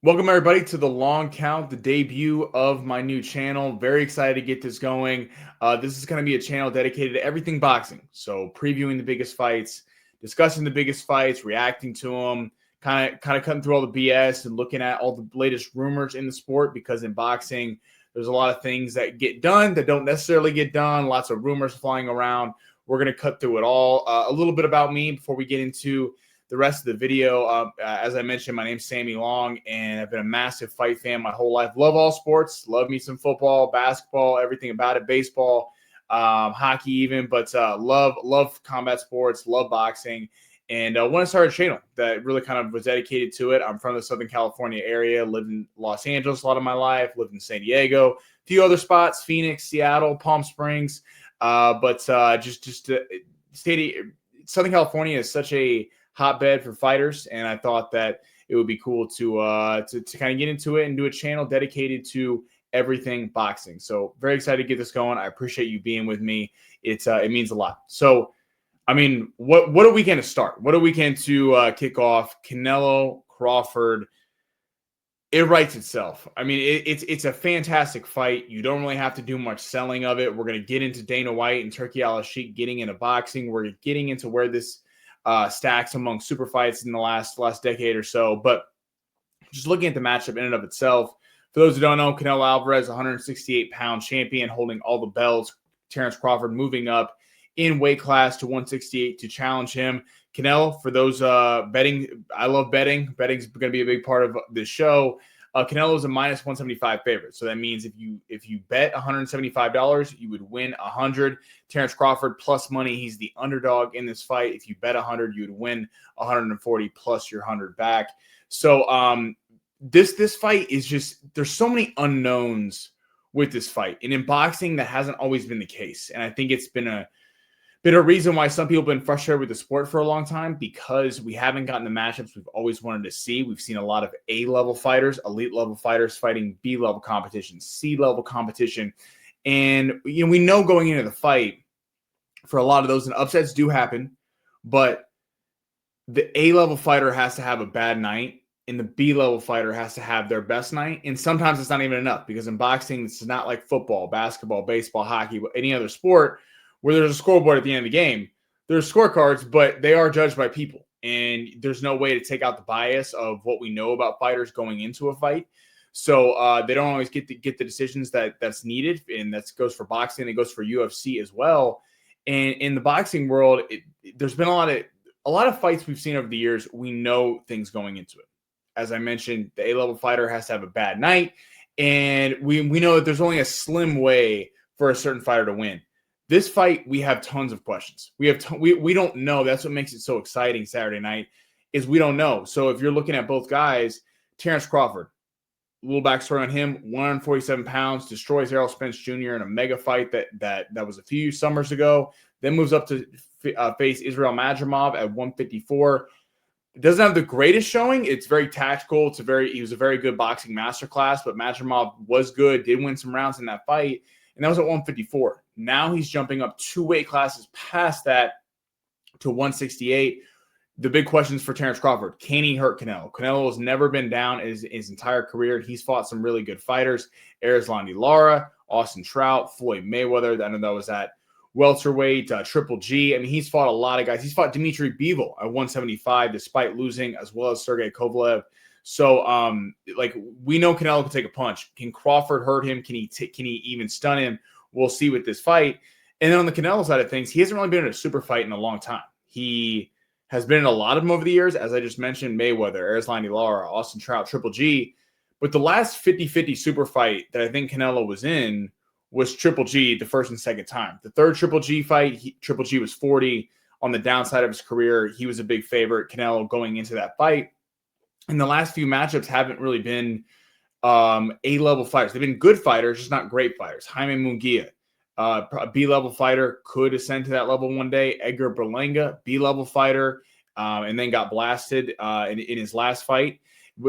Welcome everybody to the Long Count, the debut of my new channel. Very excited to get this going. This is going to be a channel dedicated to everything boxing. So previewing the biggest fights, discussing the biggest fights, reacting to them, kind of cutting through all the BS and looking at all the latest rumors in the sport. Because in boxing, there's a lot of things that get done that don't necessarily get done. Lots of rumors flying around. We're going to cut through it all. A little bit about me before we get into the rest of the video. As I mentioned, my name's Sammy Long, and I've been a massive fight fan my whole life. Love all sports. Love me some football, basketball, everything about it, baseball, hockey even, but love combat sports, love boxing, and want to start a channel that really kind of was dedicated to it. I'm from the Southern California area, lived in Los Angeles a lot of my life, lived in San Diego, a few other spots, Phoenix, Seattle, Palm Springs, Southern California is such a hotbed for fighters, and I thought that it would be cool to kind of get into it and do a channel dedicated to everything boxing. So very excited to get this going. I appreciate you being with me. It means a lot. So, I mean, what a weekend to start. What a weekend to kick off. Canelo, Crawford. It writes itself. I mean, it's a fantastic fight. You don't really have to do much selling of it. We're going to get into Dana White and Turki Al-Sheikh getting into boxing. We're getting into where this stacks among Superfights in the last decade or so. But just looking at the matchup in and of itself, for those who don't know, Canelo Alvarez, 168-pound champion, holding all the belts. Terrence Crawford moving up in weight class to 168 to challenge him. Canelo, for those betting, I love betting. Betting's going to be a big part of this show. Canelo is a minus 175 favorite. So that means if you bet $175, you would win 100. Terrence Crawford plus money. He's the underdog in this fight. If you bet 100, you would win 140 plus your 100 back. So this fight is just, there's so many unknowns with this fight. And in boxing, that hasn't always been the case. And I think it's been a reason why some people have been frustrated with the sport for a long time, because we haven't gotten the matchups we've always wanted to see. We've seen a lot of A-level fighters, elite-level fighters fighting B-level competition, C-level competition. And we know going into the fight, for a lot of those, and upsets do happen, but the A-level fighter has to have a bad night, and the B-level fighter has to have their best night. And sometimes it's not even enough, because in boxing, it's not like football, basketball, baseball, hockey, any other sport where there's a scoreboard at the end of the game. There's scorecards, but they are judged by people. And there's no way to take out the bias of what we know about fighters going into a fight. So they don't always get the decisions that's needed. And that goes for boxing. It goes for UFC as well. And in the boxing world, there's been a lot of fights we've seen over the years. We know things going into it. As I mentioned, the A-level fighter has to have a bad night. And we know that there's only a slim way for a certain fighter to win. This fight, we have tons of questions. We don't know. That's what makes it so exciting Saturday night, is we don't know. So if you're looking at both guys, Terrence Crawford, a little backstory on him, 147 pounds, destroys Errol Spence Jr. in a mega fight that was a few summers ago, then moves up to face Israel Madrimov at 154. It doesn't have the greatest showing. It's very tactical. He was a very good boxing masterclass, but Madrimov was good, did win some rounds in that fight, and that was at 154. Now he's jumping up 2 weight classes past that to 168. The big questions for Terrence Crawford: can he hurt Canelo? Canelo has never been down his entire career. He's fought some really good fighters: Erislandy Lara, Austin Trout, Floyd Mayweather. I know that was at welterweight, Triple G. I mean, he's fought a lot of guys. He's fought Dmitry Bivol at 175 despite losing, as well as Sergey Kovalev. So, we know Canelo can take a punch. Can Crawford hurt him? Can he even stun him? We'll see with this fight. And then on the Canelo side of things, he hasn't really been in a super fight in a long time. He has been in a lot of them over the years, as I just mentioned: Mayweather, Erislandy Lara, Austin Trout, Triple G. But the last 50-50 super fight that I think Canelo was in was Triple G the first and second time. The third Triple G fight, Triple G was 40 on the downside of his career. He was a big favorite, Canelo, going into that fight. And the last few matchups haven't really been A-level fighters. They've been good fighters, just not great fighters. Jaime Munguia, a B-level fighter, could ascend to that level one day. Edgar Berlanga, B-level fighter, and then got blasted in his last fight.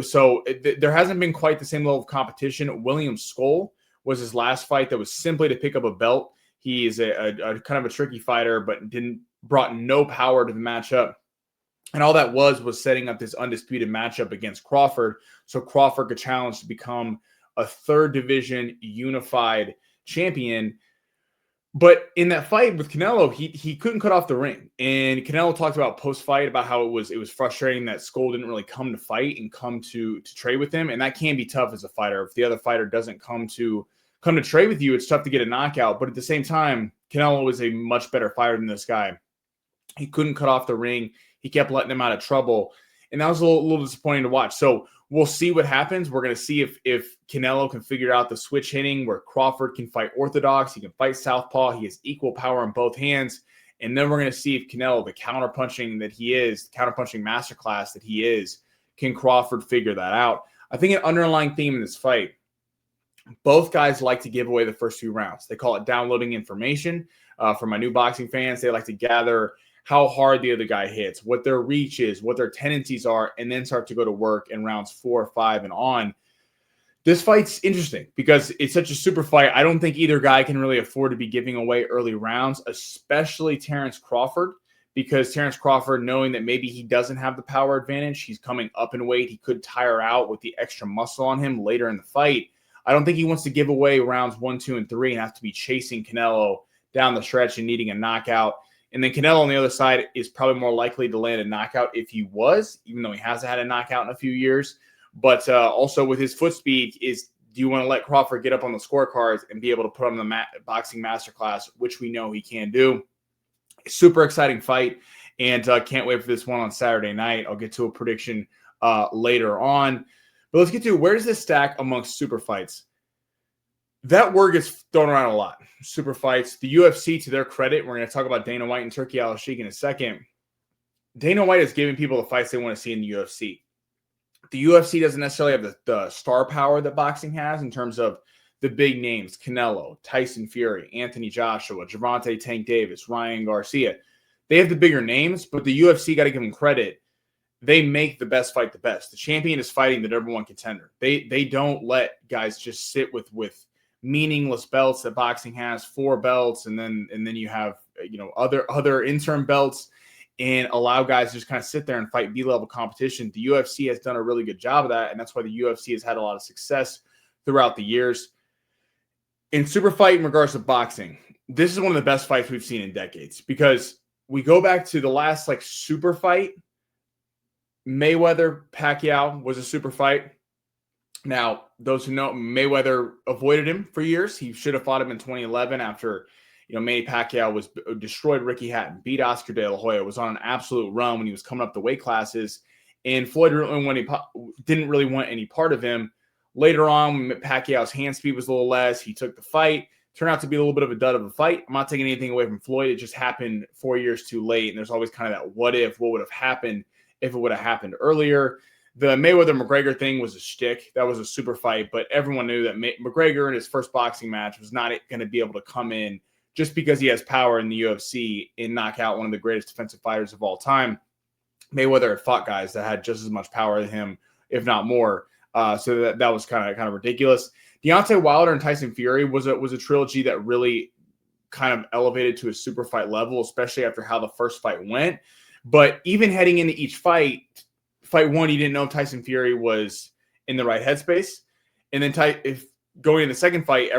So there hasn't been quite the same level of competition. William Skoll was his last fight that was simply to pick up a belt. He is a kind of a tricky fighter, but brought no power to the matchup. And all that was setting up this undisputed matchup against Crawford, so Crawford could challenge to become a third division unified champion. But in that fight with Canelo, he couldn't cut off the ring. And Canelo talked about post-fight about how it was frustrating that Skull didn't really come to fight and come to trade with him. And that can be tough as a fighter. If the other fighter doesn't come to trade with you, it's tough to get a knockout. But at the same time, Canelo was a much better fighter than this guy. He couldn't cut off the ring. He kept letting him out of trouble. And that was a little disappointing to watch. So we'll see what happens. We're going to see if Canelo can figure out the switch hitting where Crawford can fight orthodox. He can fight southpaw. He has equal power in both hands. And then we're going to see if Canelo, the counterpunching that he is, the counterpunching masterclass that he is, can Crawford figure that out? I think an underlying theme in this fight, both guys like to give away the first few rounds. They call it downloading information. For my new boxing fans, they like to gather how hard the other guy hits, what their reach is, what their tendencies are, and then start to go to work in rounds 4, 5, and on. This fight's interesting because it's such a super fight. I don't think either guy can really afford to be giving away early rounds, especially Terence Crawford, because Terence Crawford, knowing that maybe he doesn't have the power advantage, he's coming up in weight, he could tire out with the extra muscle on him later in the fight. I don't think he wants to give away rounds 1, 2, and 3 and have to be chasing Canelo down the stretch and needing a knockout. And then Canelo on the other side is probably more likely to land a knockout if he was, even though he hasn't had a knockout in a few years. But also with his foot speed, do you want to let Crawford get up on the scorecards and be able to put on the boxing masterclass, which we know he can do. Super exciting fight, and can't wait for this one on Saturday night. I'll get to a prediction later on. But let's get to where does this stack amongst super fights? That word gets thrown around a lot. Super fights. The UFC, to their credit, we're going to talk about Dana White and Turki Al-Sheikh in a second. Dana White is giving people the fights they want to see in the UFC. The UFC doesn't necessarily have the star power that boxing has in terms of the big names: Canelo, Tyson Fury, Anthony Joshua, Gervonta Tank Davis, Ryan Garcia. They have the bigger names, but the UFC, got to give them credit. They make the best fight the best. The champion is fighting the number one contender. They don't let guys just sit with meaningless belts that boxing has, 4 belts, and then you have other interim belts, and allow guys to just kind of sit there and fight B-level competition. The UFC has done a really good job of that, and that's why the UFC has had a lot of success throughout the years. In super fight, in regards to boxing, this is one of the best fights we've seen in decades, because we go back to the last super fight. Mayweather-Pacquiao was a super fight. Now, those who know, Mayweather avoided him for years. He should have fought him in 2011 after, Manny Pacquiao destroyed Ricky Hatton, beat Oscar De La Hoya, was on an absolute run when he was coming up the weight classes. And Floyd didn't really want any part of him. Later on, Pacquiao's hand speed was a little less. He took the fight. Turned out to be a little bit of a dud of a fight. I'm not taking anything away from Floyd. It just happened 4 years too late. And there's always kind of that what would have happened if it would have happened earlier. The Mayweather-McGregor thing was a shtick. That was a super fight, but everyone knew that McGregor in his first boxing match was not going to be able to come in just because he has power in the UFC and knock out one of the greatest defensive fighters of all time. Mayweather had fought guys that had just as much power as him, if not more. So that was kind of ridiculous. Deontay Wilder and Tyson Fury was a trilogy that really kind of elevated to a super fight level, especially after how the first fight went. But even heading into each fight one, you didn't know if Tyson Fury was in the right headspace. And then if going in the second fight,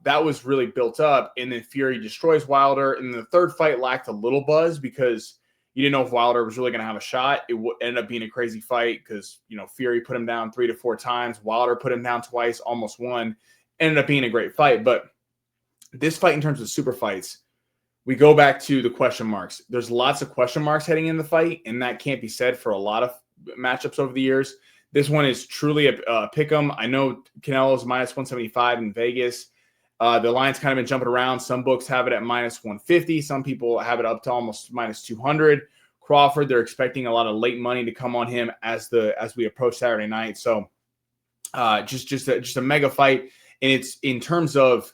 that was really built up. And then Fury destroys Wilder. And the third fight lacked a little buzz because you didn't know if Wilder was really going to have a shot. It ended up being a crazy fight because, Fury put him down 3 to 4 times. Wilder put him down twice, almost won. Ended up being a great fight. But this fight, in terms of super fights, we go back to the question marks. There's lots of question marks heading in the fight, and that can't be said for a lot of matchups over the years. This one is truly a pick 'em. I know Canelo's minus 175 in Vegas. The line's kind of been jumping around. Some books have it at minus 150. Some people have it up to almost minus 200. Crawford, they're expecting a lot of late money to come on him as we approach Saturday night. So just a mega fight. And it's in terms of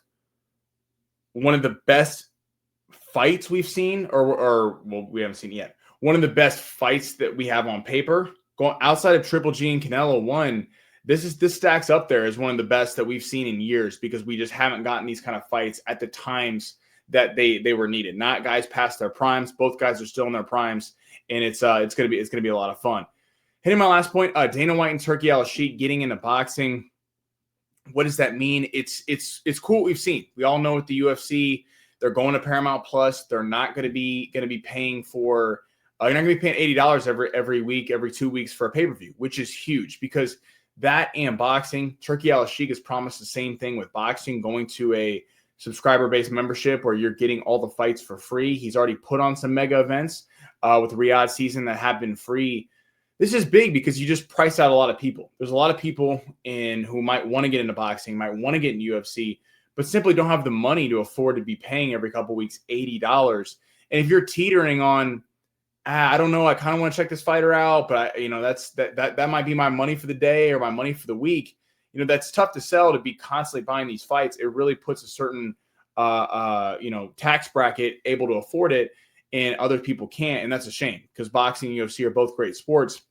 one of the best fights we've seen, or we haven't seen yet. One of the best fights that we have on paper, going outside of Triple G and Canelo 1. This stacks up there as one of the best that we've seen in years, because we just haven't gotten these kind of fights at the times that they were needed. Not guys past their primes. Both guys are still in their primes, and it's gonna be a lot of fun. Hitting my last point, Dana White and Turki Al-Sheikh getting into boxing. What does that mean? It's cool what we've seen. We all know with the UFC, they're going to Paramount Plus. They're not going to be paying for. You're not going to be paying $80 every week, every 2 weeks for a pay-per-view, which is huge because that and boxing. Turki Al-Sheikh has promised the same thing with boxing, going to a subscriber-based membership where you're getting all the fights for free. He's already put on some mega events with the Riyadh season that have been free. This is big because you just price out a lot of people. There's a lot of people who might want to get into boxing, might want to get in UFC, but simply don't have the money to afford to be paying every couple of weeks $80. And if you're teetering on, I don't know, I kind of want to check this fighter out, but that might be my money for the day or my money for the week. That's tough to sell, to be constantly buying these fights. It really puts a certain tax bracket able to afford it, and other people can't, and that's a shame because boxing and UFC are both great sports.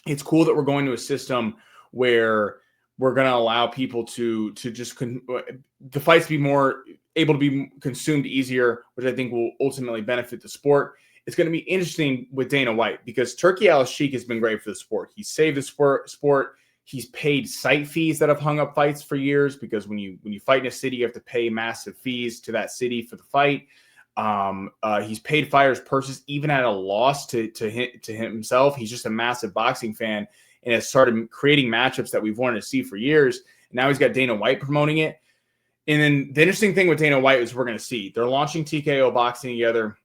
It's cool that we're going to a system where we're going to allow people to just the fights be more able to be consumed easier, which I think will ultimately benefit the sport. It's going to be interesting with Dana White because Turki Al-Sheikh has been great for the sport. He saved the sport. He's paid site fees that have hung up fights for years because when you fight in a city, you have to pay massive fees to that city for the fight. He's paid fighters purses even at a loss to himself. He's just a massive boxing fan and has started creating matchups that we've wanted to see for years. Now he's got Dana White promoting it. And then the interesting thing with Dana White is we're going to see they're launching TKO boxing together.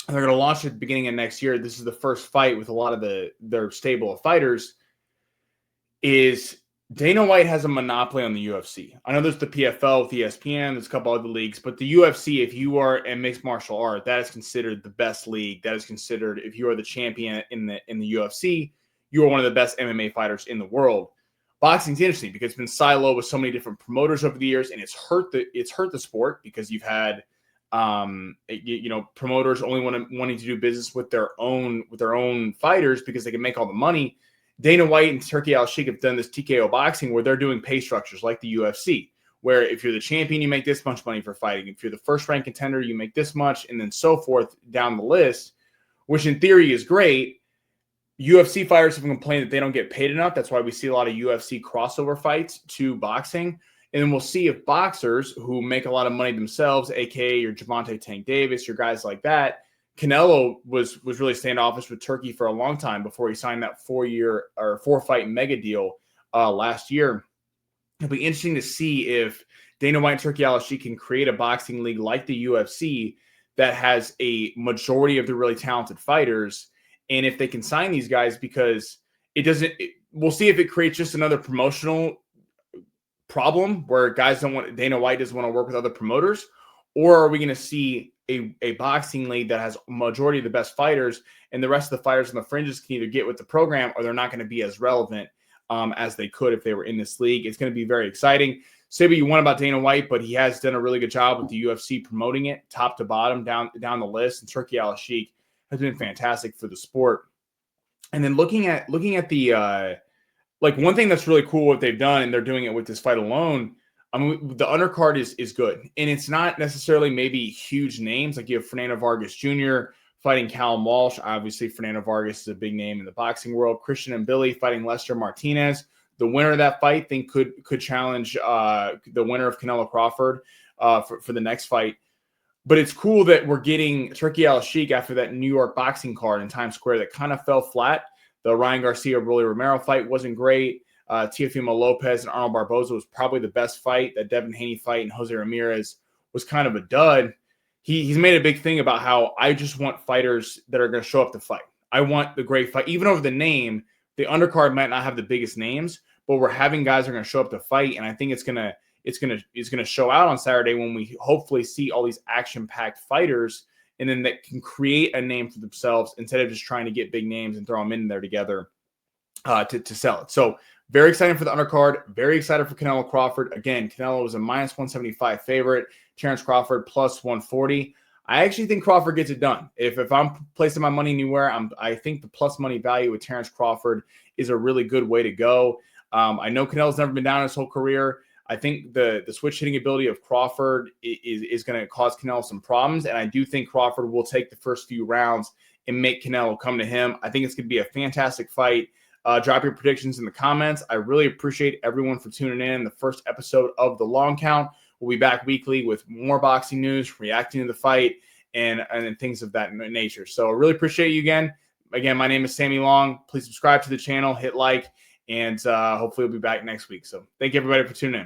They're going to launch at the beginning of next year. This is the first fight with a lot of their stable of fighters. Is Dana White has a monopoly on the UFC. I know there's the PFL with ESPN, there's a couple other leagues, but the UFC, if you are a mixed martial art, that is considered the best league. That is considered, if you are the champion in the UFC, you are one of the best MMA fighters in the world. Boxing's interesting because it's been siloed with so many different promoters over the years, and it's hurt the sport because you've had promoters only wanting to do business with their own fighters because they can make all the money. Dana White and Turki Al-Sheikh have done this TKO boxing where they're doing pay structures like the UFC, where if you're the champion, you make this much money for fighting. If you're the first ranked contender, you make this much, and then so forth down the list, which in theory is great. UFC fighters have complained that they don't get paid enough. That's why we see a lot of UFC crossover fights to boxing. And then we'll see if boxers who make a lot of money themselves, aka your Gervonta Tank Davis, your guys like that. Canelo was really standoffish with Turkey for a long time before he signed that 4-fight mega deal last year. It'll be interesting to see if Dana White and Turki Al-Sheikh can create a boxing league like the UFC that has a majority of the really talented fighters, and if they can sign these guys, because we'll see if it creates just another promotional problem where Dana White doesn't want to work with other promoters, or are we going to see a boxing league that has a majority of the best fighters and the rest of the fighters on the fringes can either get with the program or they're not going to be as relevant as they could if they were in this league. It's going to be very exciting. Say what you want about Dana White, but he has done a really good job with the UFC promoting it top to bottom down the list. And Turki Al-Sheikh has been fantastic for the sport. And then looking at the one thing that's really cool what they've done, and they're doing it with this fight alone. I mean, the undercard is good, and it's not necessarily maybe huge names. Like you have Fernando Vargas Jr. fighting Callum Walsh. Obviously, Fernando Vargas is a big name in the boxing world. Christian and Billy fighting Lester Martinez. The winner of that fight could challenge the winner of Canelo Crawford for the next fight. But it's cool that we're getting Turki Al-Sheikh after that New York boxing card in Times Square that kind of fell flat. The Ryan Garcia-Rolly Romero fight wasn't great. Teofimo Lopez and Arnold Barboza was probably the best fight. That Devin Haney fight and Jose Ramirez was kind of a dud. He's made a big thing about how I just want fighters that are going to show up to fight. I want the great fight. Even over the name, the undercard might not have the biggest names, but we're having guys that are going to show up to fight, and I think it's going to show out on Saturday when we hopefully see all these action-packed fighters, and then that can create a name for themselves instead of just trying to get big names and throw them in there together to sell it. So very excited for the undercard. Very excited for Canelo Crawford. Again, Canelo was a -175 favorite. Terrence Crawford +140. I actually think Crawford gets it done. If I'm placing my money anywhere, I think the plus money value with Terrence Crawford is a really good way to go. I know Canelo's never been down his whole career. I think the switch hitting ability of Crawford is going to cause Canelo some problems, and I do think Crawford will take the first few rounds and make Canelo come to him. I think it's going to be a fantastic fight. Drop your predictions in the comments. I really appreciate everyone for tuning in. The first episode of The Long Count. We'll be back weekly with more boxing news, reacting to the fight, and things of that nature. So I really appreciate you again. Again, my name is Sammy Long. Please subscribe to the channel, hit like, and hopefully we'll be back next week. So thank you, everybody, for tuning in.